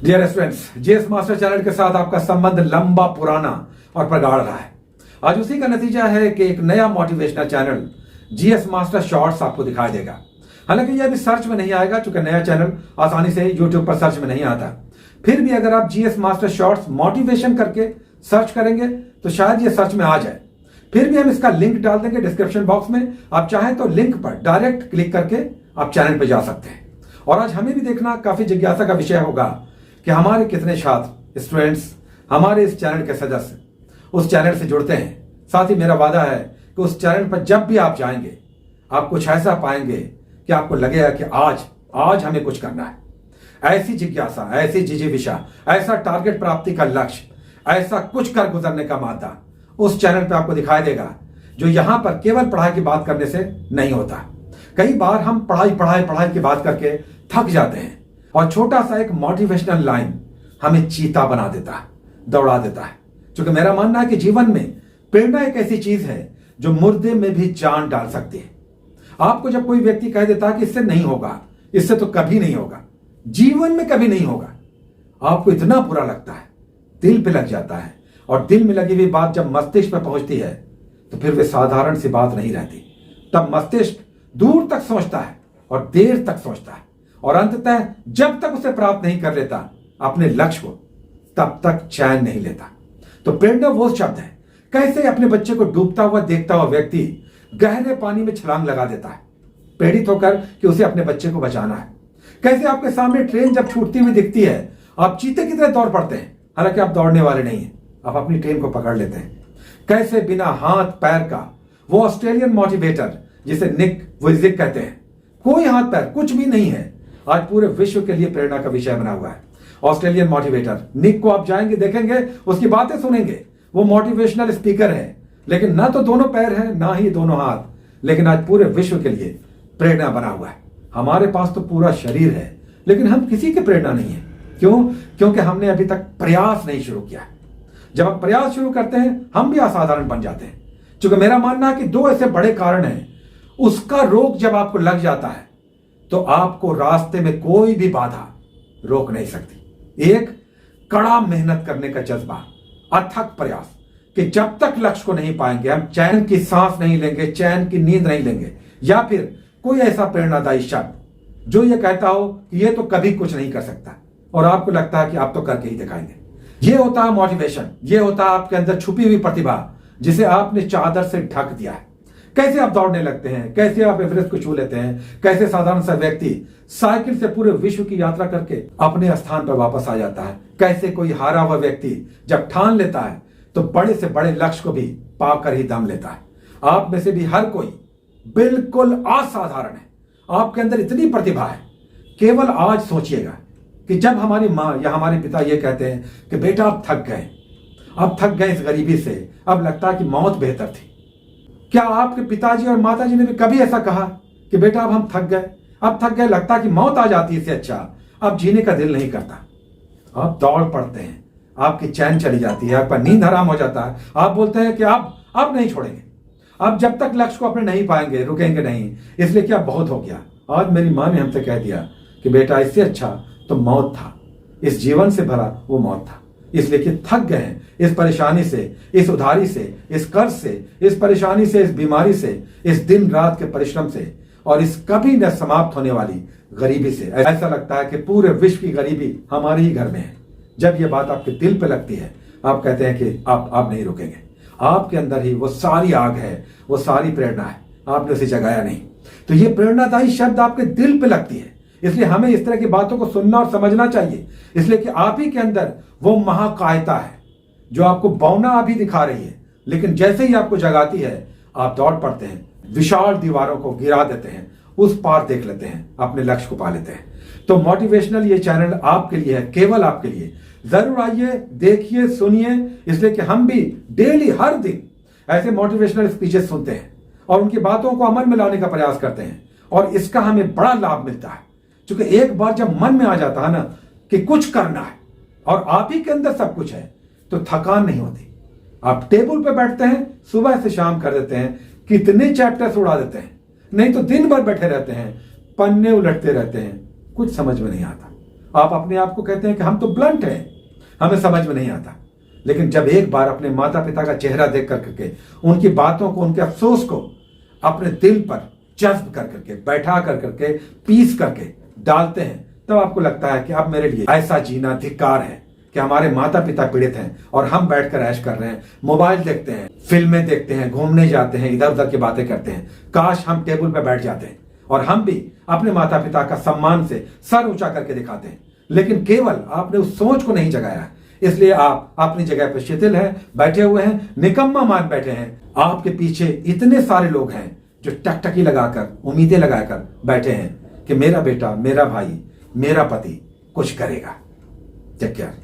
Dear students, GS master channel के साथ आपका संबंध लंबा, पुराना और प्रगाढ़ रहा है। आज उसी का नतीजा है कि एक नया motivational channel GS master shorts आपको दिखाई देगा। हालांकि यह अभी सर्च में नहीं आएगा, क्योंकि नया चैनल आसानी से यूट्यूब पर सर्च में नहीं आता। फिर भी अगर आप जीएस मास्टर शॉर्ट्स मोटिवेशन करके सर्च करेंगे तो शायद ये सर्च में आ जाए। फिर भी हम इसका लिंक डाल देंगे डिस्क्रिप्शन बॉक्स में। आप चाहें तो लिंक पर डायरेक्ट क्लिक करके आप चैनल पर जा सकते हैं। और आज हमें भी देखना काफी जिज्ञासा का विषय होगा कि हमारे कितने छात्र, स्टूडेंट्स हमारे इस चैनल के सदस्य उस चैनल से जुड़ते हैं। साथ ही मेरा वादा है कि उस चैनल पर जब भी आप जाएंगे आप कुछ ऐसा पाएंगे कि आपको लगेगा कि आज हमें कुछ करना है। ऐसी जिज्ञासा, ऐसी जिजीविषा, ऐसा टारगेट प्राप्ति का लक्ष्य, ऐसा कुछ कर गुजरने का मादा उस चैनल पे आपको दिखाई देगा, जो यहां पर केवल पढ़ाई की बात करने से नहीं होता। कई बार हम पढ़ाई की बात करके थक जाते हैं और छोटा सा एक मोटिवेशनल लाइन हमें चीता बना देता है, दौड़ा देता है। क्योंकि मेरा मानना है कि जीवन में प्रेरणा एक ऐसी चीज है जो मुर्दे में भी जान डाल सकती है। आपको जब कोई व्यक्ति कह देता है कि इससे नहीं होगा, इससे तो कभी नहीं होगा, जीवन में कभी नहीं होगा, आपको इतना बुरा लगता है, दिल पे लग जाता है। और दिल में लगी हुई बात जब मस्तिष्क पे पहुंचती है तो फिर वे साधारण सी बात नहीं रहती। तब मस्तिष्क दूर तक सोचता है और देर तक सोचता है, और अंततः जब तक उसे प्राप्त नहीं कर लेता अपने लक्ष्य को, तब तक चैन नहीं लेता। तो प्रेरणा वो शब्द है। कैसे अपने बच्चे को डूबता हुआ देखता हुआ व्यक्ति गहरे पानी में छलांग लगा देता है, प्रेरित होकर कि उसे अपने बच्चे को बचाना है। कैसे आपके सामने ट्रेन जब छूटती हुई दिखती है आप चीते की तरह दौड़ पड़ते हैं, हालांकि आप दौड़ने वाले नहीं हैं, आप अपनी ट्रेन को पकड़ लेते हैं। कैसे बिना हाथ पैर का वो ऑस्ट्रेलियन मोटिवेटर जिसे निक वुइजिक कहते हैं, कोई हाथ पैर कुछ भी नहीं है, आज पूरे विश्व के लिए प्रेरणा का विषय बना हुआ है। ऑस्ट्रेलियन मोटिवेटर निक को आप जाएंगे, देखेंगे, उसकी बातें सुनेंगे। वो मोटिवेशनल स्पीकर है, लेकिन ना तो दोनों पैर हैं ना ही दोनों हाथ, लेकिन आज पूरे विश्व के लिए प्रेरणा बना हुआ है। हमारे पास तो पूरा शरीर है, लेकिन हम किसी के प्रेरणा नहीं है। क्यों? क्योंकि हमने अभी तक प्रयास नहीं शुरू किया। जब हम प्रयास शुरू करते हैं हम भी असाधारण बन जाते हैं। क्योंकि मेरा मानना है कि दो ऐसे बड़े कारण हैं। उसका रोग जब आपको लग जाता है तो आपको रास्ते में कोई भी बाधा रोक नहीं सकती। एक, कड़ा मेहनत करने का जज्बा, अथक प्रयास, कि जब तक लक्ष्य को नहीं पाएंगे हम चैन की सांस नहीं लेंगे, चैन की नींद नहीं लेंगे। या फिर कोई ऐसा प्रेरणादायी शब्द जो ये कहता हो कि ये तो कभी कुछ नहीं कर सकता, और आपको लगता है कि आप तो करके ही दिखाएंगे। ये होता है मोटिवेशन, ये होता है आपके अंदर छुपी हुई प्रतिभा जिसे आपने चादर से ढक दिया है। कैसे आप दौड़ने लगते हैं, कैसे आप एवरेस्ट को छू लेते हैं, कैसे साधारण सा व्यक्ति साइकिल से पूरे विश्व की यात्रा करके अपने स्थान पर वापस आ जाता है। कैसे कोई हारा हुआ व्यक्ति जब ठान लेता है तो बड़े से बड़े लक्ष्य को भी पाकर ही दम लेता है। आप में से भी हर कोई बिल्कुल असाधारण है। आपके अंदर इतनी प्रतिभा है। केवल आज सोचिएगा कि जब हमारी माँ या हमारे पिता ये कहते हैं कि बेटा आप थक गए इस गरीबी से, अब लगता है कि मौत बेहतर थी। क्या आपके पिताजी और माताजी ने भी कभी ऐसा कहा कि बेटा अब हम थक गए, लगता कि मौत आ जाती, इससे अच्छा अब जीने का दिल नहीं करता। आप दौड़ पड़ते हैं, आपकी चैन चली जाती है, आपका नींद हराम हो जाता है। आप बोलते हैं कि अब नहीं छोड़ेंगे, अब जब तक लक्ष्य को अपने नहीं पाएंगे रुकेंगे नहीं, इसलिए क्या बहुत हो गया। आज मेरी माँ ने हमसे कह दिया कि बेटा इससे अच्छा तो मौत था, इस जीवन से भरा वो मौत था। इसलिए कि थक गए हैं इस परेशानी से, इस उधारी से, इस कर्ज से, इस परेशानी से, इस बीमारी से, इस दिन रात के परिश्रम से, और इस कभी न समाप्त होने वाली गरीबी से। ऐसा लगता है कि पूरे विश्व की गरीबी हमारे ही घर में है। जब ये बात आपके दिल पे लगती है आप कहते हैं कि आप नहीं रुकेंगे। आपके अंदर ही वो सारी आग है, वो सारी प्रेरणा है, आपने उसे जगाया नहीं। तो ये प्रेरणादायी शब्द आपके दिल पे लगती है। इसलिए हमें इस तरह की बातों को सुनना और समझना चाहिए। इसलिए कि आप ही के अंदर वो महाकायता है जो आपको बौना अभी दिखा रही है, लेकिन जैसे ही आपको जगाती है आप दौड़ पड़ते हैं, विशाल दीवारों को गिरा देते हैं, उस पार देख लेते हैं, अपने लक्ष्य को पा लेते हैं। तो मोटिवेशनल ये चैनल आपके लिए है, केवल आपके लिए। जरूर आइए, देखिए, सुनिए। इसलिए कि हम भी डेली हर दिन ऐसे मोटिवेशनल स्पीचेस सुनते हैं और उनकी बातों को अमल में लाने का प्रयास करते हैं, और इसका हमें बड़ा लाभ मिलता है। क्योंकि एक बार जब मन में आ जाता है ना कि कुछ करना है और आप ही के अंदर सब कुछ है, तो थकान नहीं होती। आप टेबल पे बैठते हैं, सुबह से शाम कर देते हैं, कितने चैप्टर्स उड़ा देते हैं, नहीं तो दिन भर बैठे रहते हैं, पन्ने उलटते रहते हैं, कुछ समझ में नहीं आता। आप अपने आप को कहते हैं कि हम तो ब्लंट हैं, हमें समझ में नहीं आता। लेकिन जब एक बार अपने माता पिता का चेहरा देख करके उनकी बातों को, उनके अफसोस को अपने दिल पर जज्ब कर करके, बैठा कर करके, पीस करके डालते हैं, तब आपको लगता है कि अब मेरे लिए ऐसा जीना धिक्कार है कि हमारे माता पिता पीड़ित हैं और हम बैठकर ऐश कर रहे हैं, मोबाइल देखते हैं, फिल्में देखते हैं, घूमने जाते हैं, इधर उधर की बातें करते हैं। काश हम टेबल पर बैठ जाते हैं और हम भी अपने माता पिता का सम्मान से सर ऊंचा करके दिखाते हैं। लेकिन केवल आपने उस सोच को नहीं जगाया, इसलिए आप अपनी जगह पर शिथिल हैं, बैठे हुए हैं, निकम्मा मान बैठे हैं। आपके पीछे इतने सारे लोग हैं जो टकटकी लगाकर, उम्मीदें लगाकर बैठे हैं कि मेरा बेटा, मेरा भाई, मेरा पति कुछ करेगा। Take care.